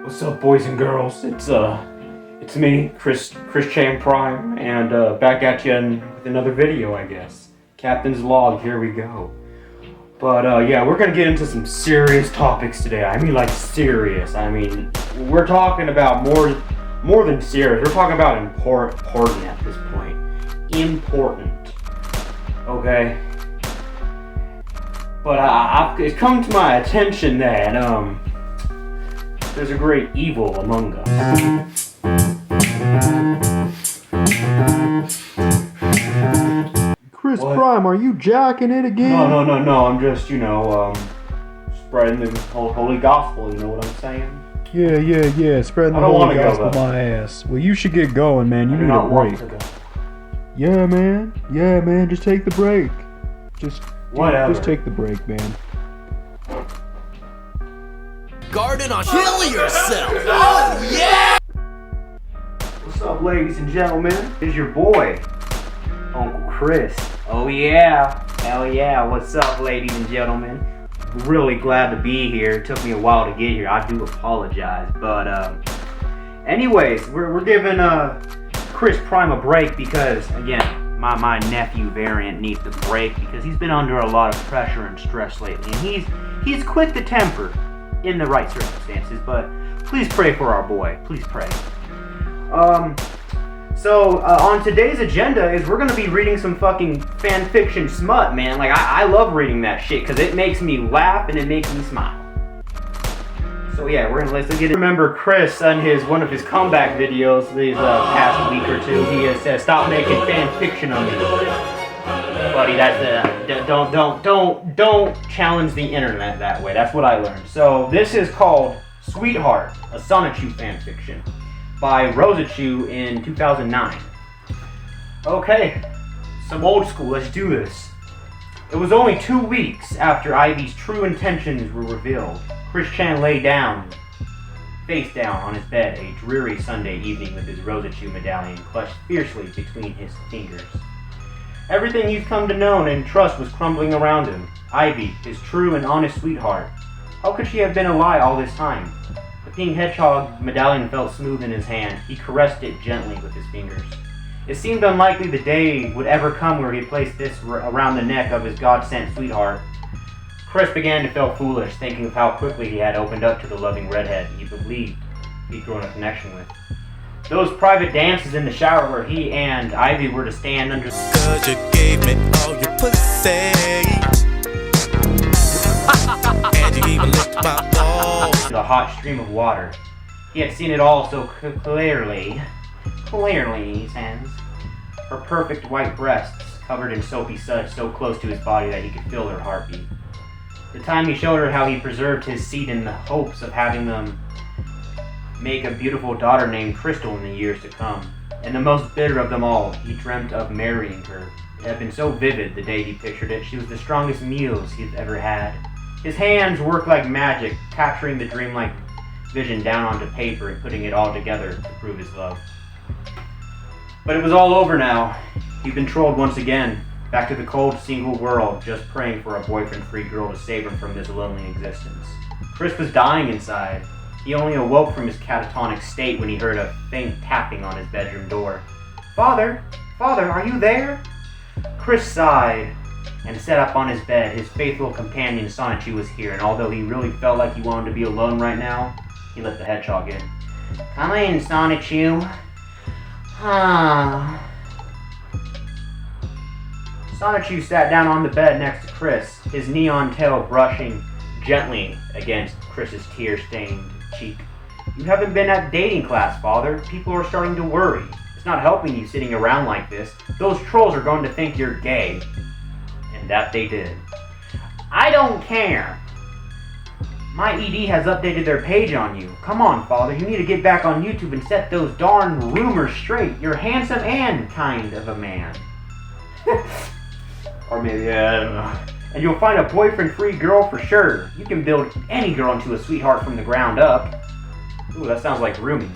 What's up, boys and girls? It's me, Chrischan Prime, and back at you with another video, I guess. Captain's log, here we go. But yeah, we're gonna get into some serious topics today. I mean, like serious. I mean, we're talking about more than serious. We're talking about important at this point. Important. Okay. But it's come to my attention that there's a great evil among us. Chris Prime, are you jacking it again? No. I'm just, spreading the holy gospel. You know what I'm saying? Yeah. Spreading the holy gospel my ass. Well, you should get going, man. You need a break. Yeah, man. Just take the break. Just take the break, man. Garden on kill yourself! Oh yeah! What's up, ladies and gentlemen? It's your boy, Uncle Chris. Oh yeah, hell yeah. What's up, ladies and gentlemen? Really glad to be here. It took me a while to get here. I do apologize, but anyways, we're giving Chris Prime a break because again, my nephew Variant needs the break because he's been under a lot of pressure and stress lately, and he's quick to temper in the right circumstances, but please pray for our boy. Please pray. So on today's agenda is we're gonna be reading some fucking fanfiction smut, man. Like I love reading that shit because it makes me laugh and it makes me smile. So yeah, let's get it. Remember Chris on one of his comeback videos these past week or two, he has said, "Stop making fanfiction on me." Buddy, that's don't challenge the internet that way. That's what I learned. So this is called Sweetheart, a Sonichu fanfiction by Rosachu in 2009. Okay, some old school. Let's do this. It was only 2 weeks after Ivy's true intentions were revealed. Chrischan lay down, face down on his bed a dreary Sunday evening with his Rosachu medallion clutched fiercely between his fingers. Everything he's come to know and trust was crumbling around him. Ivy, his true and honest sweetheart. How could she have been a lie all this time? The pink hedgehog medallion felt smooth in his hand. He caressed it gently with his fingers. It seemed unlikely the day would ever come where he placed this around the neck of his God-sent sweetheart. Chris began to feel foolish, thinking of how quickly he had opened up to the loving redhead he believed he'd grown a connection with. Those private dances in the shower where he and Ivy were to stand under 'Cause you gave me all your pussy. And you even licked my balls. the hot stream of water. He had seen it all so clearly, he says. Her perfect white breasts, covered in soapy suds so close to his body that he could feel her heartbeat. The time he showed her how he preserved his seed in the hopes of having them make a beautiful daughter named Crystal in the years to come. And the most bitter of them all, he dreamt of marrying her. It had been so vivid the day he pictured it. She was the strongest muse he'd ever had. His hands worked like magic, capturing the dreamlike vision down onto paper and putting it all together to prove his love. But it was all over now. He'd been trolled once again, back to the cold, single world, just praying for a boyfriend-free girl to save him from this lonely existence. Chris was dying inside. He only awoke from his catatonic state when he heard a faint tapping on his bedroom door. Father, are you there?" Chris sighed and sat up on his bed. His faithful companion Sonichu was here, and although he really felt like he wanted to be alone right now, he let the hedgehog in. "Come in, Sonichu." Sonichu sat down on the bed next to Chris, his neon tail brushing gently against Chris's tear-stained cheek. "You haven't been at dating class, Father. People are starting to worry. It's not helping you sitting around like this. Those trolls are going to think you're gay." And that they did. "I don't care. My ED has updated their page on you. Come on, Father, you need to get back on YouTube and set those darn rumors straight. You're handsome and kind of a man." Or maybe, I don't know. "And you'll find a boyfriend-free girl for sure. You can build any girl into a sweetheart from the ground up." Ooh, that sounds like rooming.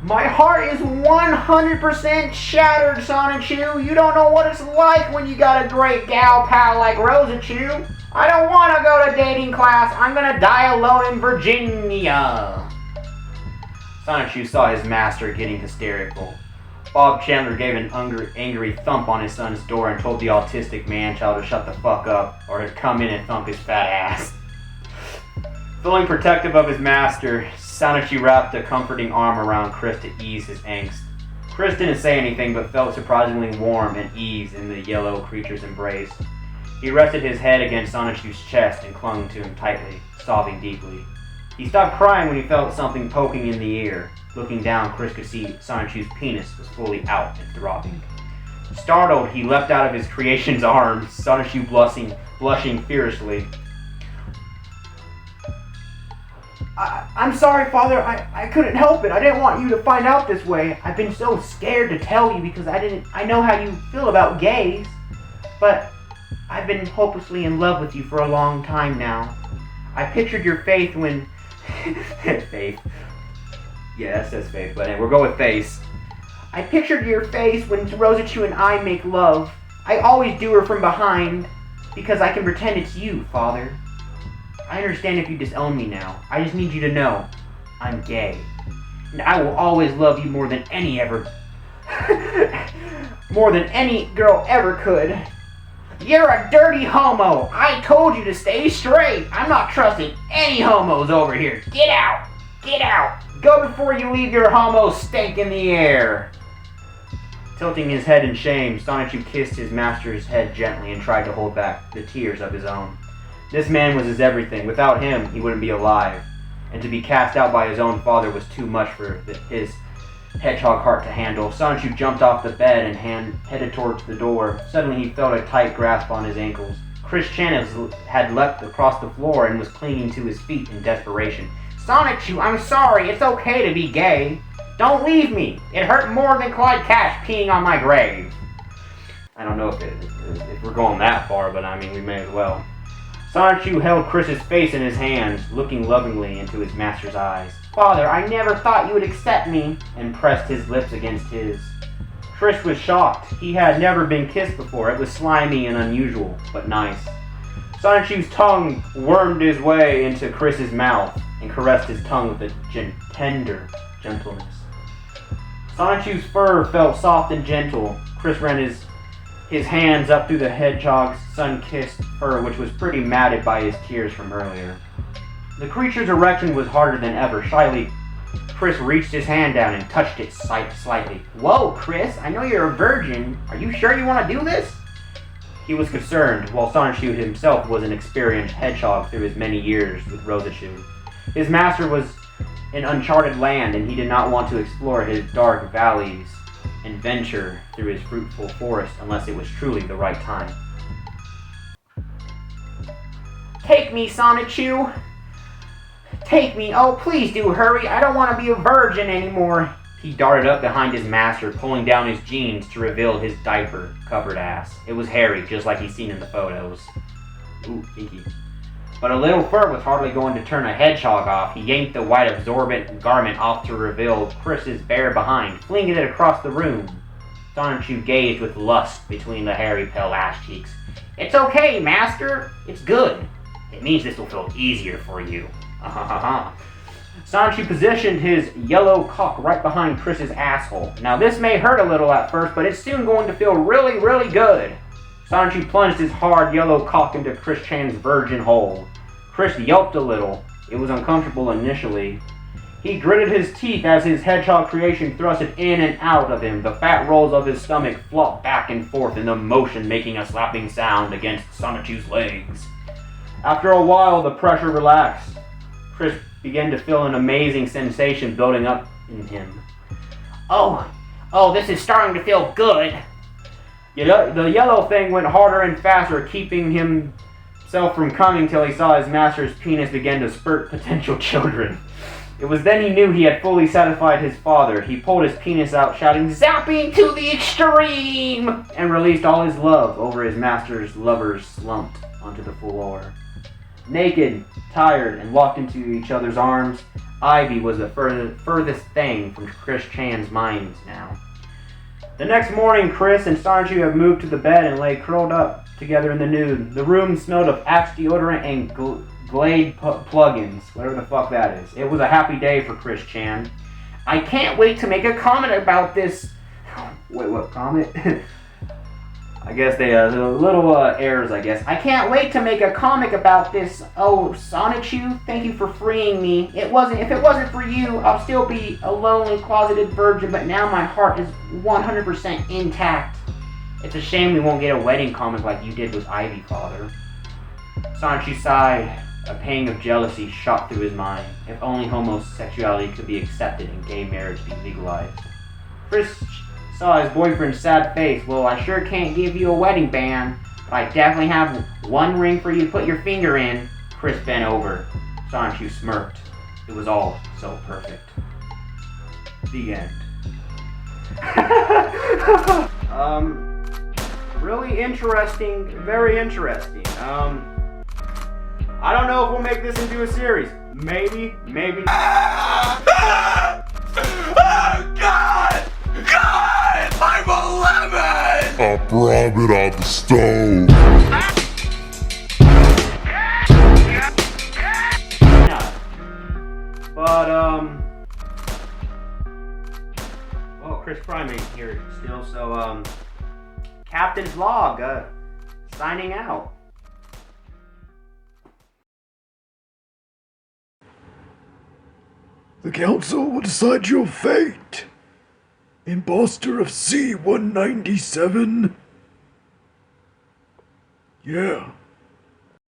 "My heart is 100% shattered, Sonichu. You don't know what it's like when you got a great gal pal like Rosachu. I don't want to go to dating class. I'm going to die alone in Virginia. Sonichu saw his master getting hysterical. Bob Chandler gave an angry thump on his son's door and told the autistic man-child to shut the fuck up or to come in and thump his fat ass. Feeling protective of his master, Sonichu wrapped a comforting arm around Chris to ease his angst. Chris didn't say anything but felt surprisingly warm and ease in the yellow creature's embrace. He rested his head against Sonichu's chest and clung to him tightly, sobbing deeply. He stopped crying when he felt something poking in the ear. Looking down, Chris could see Sonichu's penis was fully out and throbbing. Startled, he leapt out of his creation's arms, Sonichu blushing fiercely. I'm sorry, Father. I couldn't help it. I didn't want you to find out this way. I've been so scared to tell you because I know how you feel about gays. But I've been hopelessly in love with you for a long time now. I pictured your faith when... Faith. Yeah, that says faith, but we'll go with face. I pictured your face when Rosichu and I make love. I always do her from behind because I can pretend it's you, Father. I understand if you disown me now. I just need you to know I'm gay. And I will always love you more than any girl ever could. You're a dirty homo. I told you to stay straight. I'm not trusting any homos over here. Get out. Get out. Go before you leave your homo stank in the air. Tilting his head in shame, Sonichu kissed his master's head gently and tried to hold back the tears of his own. This man was his everything. Without him, he wouldn't be alive. And to be cast out by his own father was too much for his hedgehog heart to handle. Sonichu jumped off the bed and headed towards the door. Suddenly he felt a tight grasp on his ankles. Chrischan had leapt across the floor and was clinging to his feet in desperation. Sonichu, I'm sorry. It's okay to be gay. Don't leave me. It hurt more than Clyde Cash peeing on my grave. I don't know if we're going that far, but I mean, we may as well. Sonichu held Chris's face in his hands, looking lovingly into his master's eyes. Father, I never thought you would accept me, and pressed his lips against his. Chris was shocked. He had never been kissed before. It was slimy and unusual, but nice. Sonichu's tongue wormed his way into Chris's mouth and caressed his tongue with a tender gentleness. Sonichu's fur felt soft and gentle. Chris ran his hands up through the hedgehog's sun-kissed fur, which was pretty matted by his tears from earlier. The creature's erection was harder than ever. Shyly, Chris reached his hand down and touched it slightly. Whoa, Chris, I know you're a virgin. Are you sure you want to do this? He was concerned, while Sonichu himself was an experienced hedgehog through his many years with Rosichu. His master was in uncharted land, and he did not want to explore his dark valleys and venture through his fruitful forest unless it was truly the right time. Take me, Sonichu! Take me! Oh, please do hurry! I don't want to be a virgin anymore! He darted up behind his master, pulling down his jeans to reveal his diaper-covered ass. It was hairy, just like he's seen in the photos. Ooh, kinky. But a little fur was hardly going to turn a hedgehog off. He yanked the white absorbent garment off to reveal Chris's bare behind, flinging it across the room. Sonichu gazed with lust between the hairy, pale ass cheeks. It's okay, master. It's good. It means this will feel easier for you. Sonichu positioned his yellow cock right behind Chris's asshole. Now this may hurt a little at first, but it's soon going to feel really, really good. Sonichu plunged his hard yellow cock into Chrischan's virgin hole. Chris yelped a little. It was uncomfortable initially. He gritted his teeth as his hedgehog creation thrusted in and out of him. The fat rolls of his stomach flopped back and forth in the motion, making a slapping sound against Sonichu's legs. After a while, the pressure relaxed. Chris began to feel an amazing sensation building up in him. Oh, this is starting to feel good. The yellow thing went harder and faster, keeping himself from coming till he saw his master's penis begin to spurt potential children. It was then he knew he had fully satisfied his father. He pulled his penis out, shouting, "Zapping to the extreme!" and released all his love over his master's lovers slumped onto the floor. Naked, tired, and locked into each other's arms, Ivy was the furthest thing from Chrischan's mind now. The next morning, Chris and Sonichu had moved to the bed and lay curled up together in the nude. The room smelled of Axe deodorant and Glade plugins, whatever the fuck that is. It was a happy day for chrischan. I can't wait to make a comment about this. Wait, what comment? I guess they little errors, I guess. I can't wait to make a comic about this. Oh, Sonichu, thank you for freeing me. If it wasn't for you, I'll still be a lonely, closeted virgin, but now my heart is 100% intact. It's a shame we won't get a wedding comic like you did with Ivy, Father. Sonichu sighed. A pang of jealousy shot through his mind. If only homosexuality could be accepted and gay marriage be legalized. Chris saw his boyfriend's sad face. Well, I sure can't give you a wedding band, but I definitely have one ring for you to put your finger in. Chris bent over. Sonichu smirked. It was all so perfect. The end. Really interesting, very interesting. I don't know if we'll make this into a series. Maybe. Oh, God! God! I'm a lemon! I brought it on the stove. But, well, Chris Primate's here still, so, Captain's Log, signing out. The council will decide your fate. Imposter of C-197. Yeah.